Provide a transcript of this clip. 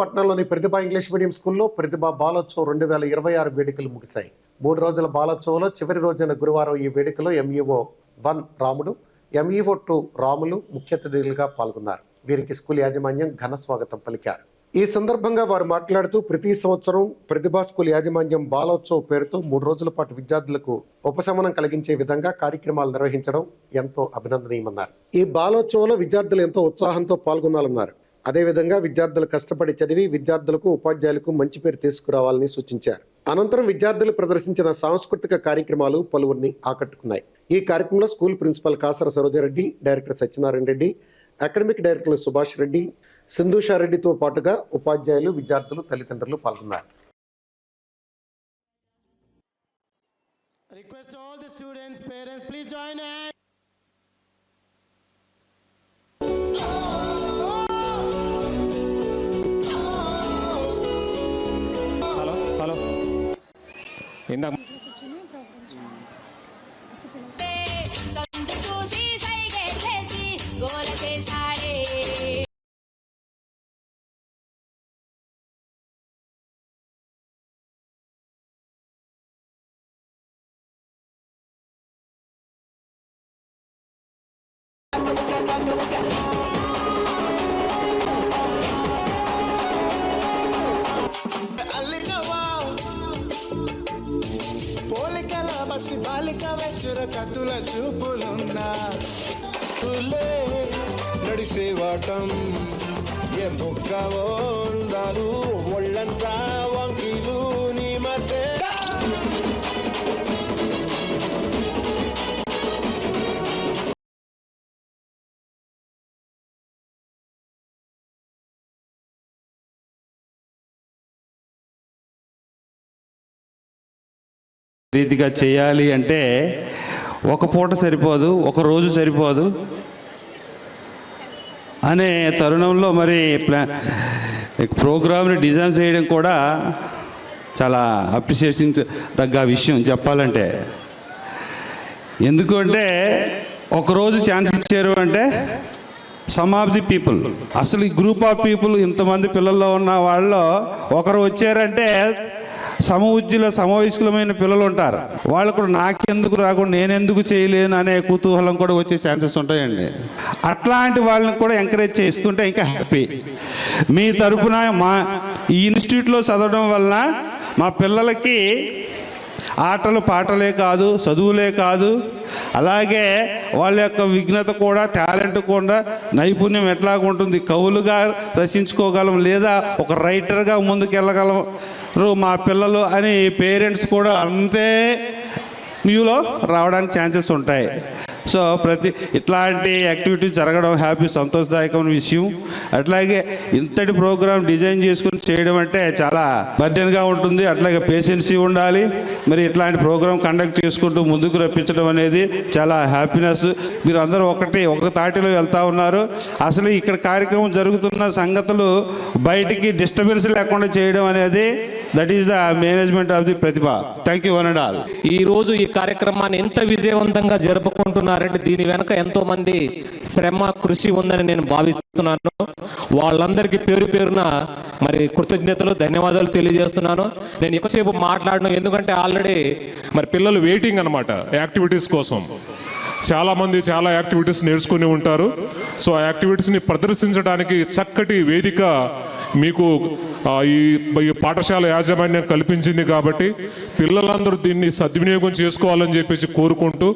పట్టణంలోని ప్రతిభ English medium స్కూల్లో ప్రతిభ బాలోత్సవం 2026 వేడుకలు ముగిశాయి. 3 రోజుల బాలోత్సవంలో చివరి రోజైన గురువారం ఈ వేడుకలో ఎంఈఓ 1 రాముడు, ఎంఈఓ 2 రాములు ముఖ్య అతిథులుగా పాల్గొన్నారు. వీరికి స్కూల్ యాజమాన్యం ఘన స్వాగతం పలికారు. ఈ సందర్భంగా వారు మాట్లాడుతూ ప్రతి సంవత్సరం ప్రతిభా స్కూల్ యాజమాన్యం బాలోత్సవ్ పేరుతో 3 రోజుల పాటు విద్యార్థులకు ఉపశమనం కలిగించే విధంగా కార్యక్రమాలు నిర్వహించడం ఎంతో అభినందనీయమన్నారు. ఈ బాలోత్సవంలో విద్యార్థులు ఎంతో ఉత్సాహంతో పాల్గొనాలన్నారు. అదేవిధంగా విద్యార్థులు కష్టపడి చదివి విద్యార్థులకు ఉపాధ్యాయులకు మంచి పేరు తీసుకురావాలని సూచించారు. అనంతరం విద్యార్థులు ప్రదర్శించిన సాంస్కృతిక కార్యక్రమాలు పలువురిని ఆకట్టుకున్నాయి. ఈ కార్యక్రమంలో school principal Kasara Sarojareddy, director Satyanarayana Reddy, academic డైరెక్టర్లు సుభాష్ రెడ్డి, సింధుషారెడ్డితో పాటుగా ఉపాధ్యాయులు, విద్యార్థులు, తల్లిదండ్రులు పాల్గొన్నారు. Request all the students, parents, please join us. Hello ఇందాక బాలిక వెచ్చర కతుల చూపులున్నా నడిసే వాటం ఏ ముక్కవో ఉందాలు ఒళ్ళంతా వంకిలు నీ మధ్య రీతిగా చేయాలి అంటే ఒక పూట సరిపోదు, ఒక రోజు సరిపోదు అనే తరుణంలో మరి ప్రోగ్రామ్ని డిజైన్ చేయడం కూడా చాలా అప్రిషియేషన్ తగ్గ విషయం చెప్పాలంటే. ఎందుకంటే ఒకరోజు ఛాన్స్ ఇచ్చారు అంటే సమ్ ఆఫ్ ది పీపుల్, అసలు ఈ గ్రూప్ ఆఫ్ పీపుల్ ఇంతమంది పిల్లల్లో ఉన్న వాళ్ళలో ఒకరు వచ్చారంటే సమవయస్కులమైన పిల్లలు ఉంటారు. వాళ్ళు కూడా నాకెందుకు రాకుండా నేనెందుకు చేయలేను అనే కుతూహలం కూడా వచ్చే ఛాన్సెస్ ఉంటాయండి. అట్లాంటి వాళ్ళని కూడా ఎంకరేజ్ చేస్తుంటే ఇంకా హ్యాపీ. మీ తరఫున మా ఈ ఇన్స్టిట్యూట్లో చదవడం వలన మా పిల్లలకి ఆటలు పాటలే కాదు, చదువులే కాదు, అలాగే వాళ్ళ యొక్క విఘ్నత కూడా, టాలెంట్ కూడా, నైపుణ్యం ఎట్లాగుంటుంది, కవులుగా రచించుకోగలం లేదా ఒక రైటర్గా ముందుకెళ్ళగలం మా పిల్లలు అని పేరెంట్స్ కూడా అంతే వ్యూలో రావడానికి ఛాన్సెస్ ఉంటాయి. సో ఇట్లాంటి యాక్టివిటీస్ జరగడం హ్యాపీ, సంతోషదాయకమైన విషయం. అట్లాగే ఇంతటి ప్రోగ్రామ్ డిజైన్ చేసుకుని చేయడం అంటే చాలా బర్డెన్గా ఉంటుంది. అట్లాగే పేషెన్సీ ఉండాలి. మరి ఇట్లాంటి ప్రోగ్రామ్ కండక్ట్ చేసుకుంటూ ముందుకు రప్పించడం అనేది చాలా హ్యాపీనెస్. మీరు అందరూ ఒక తాటిలో వెళ్తూ ఉన్నారు. అసలు ఇక్కడ కార్యక్రమం జరుగుతున్న సంగతులు బయటికి డిస్టర్బెన్స్ లేకుండా చేయడం అనేది that is the management of the Pratibha. Thank you one and all. ఈరోజు ఈ కార్యక్రమాన్ని ఎంత విజయవంతంగా జరుపుకుంటున్నారంటే దీని వెనక ఎంతో మంది శ్రమ, కృషి ఉందని నేను భావిస్తున్నాను. వాళ్ళందరికీ పేరు పేరున మరి కృతజ్ఞతలు, ధన్యవాదాలు తెలియజేస్తున్నాను. నేను ఎక్కువసేపు మాట్లాడను, ఎందుకంటే ఆల్రెడీ మరి పిల్లలు వెయిటింగ్ అన్నమాట యాక్టివిటీస్ కోసం. చాలామంది చాలా యాక్టివిటీస్ నేర్చుకుని ఉంటారు. సో ఆ యాక్టివిటీస్ని ప్రదర్శించడానికి చక్కటి వేదిక మీకు ఈ పాఠశాల యాజమాన్యం కల్పించింది. కాబట్టి పిల్లలందరూ దీన్ని సద్వినియోగం చేసుకోవాలని చెప్పేసి కోరుకుంటూ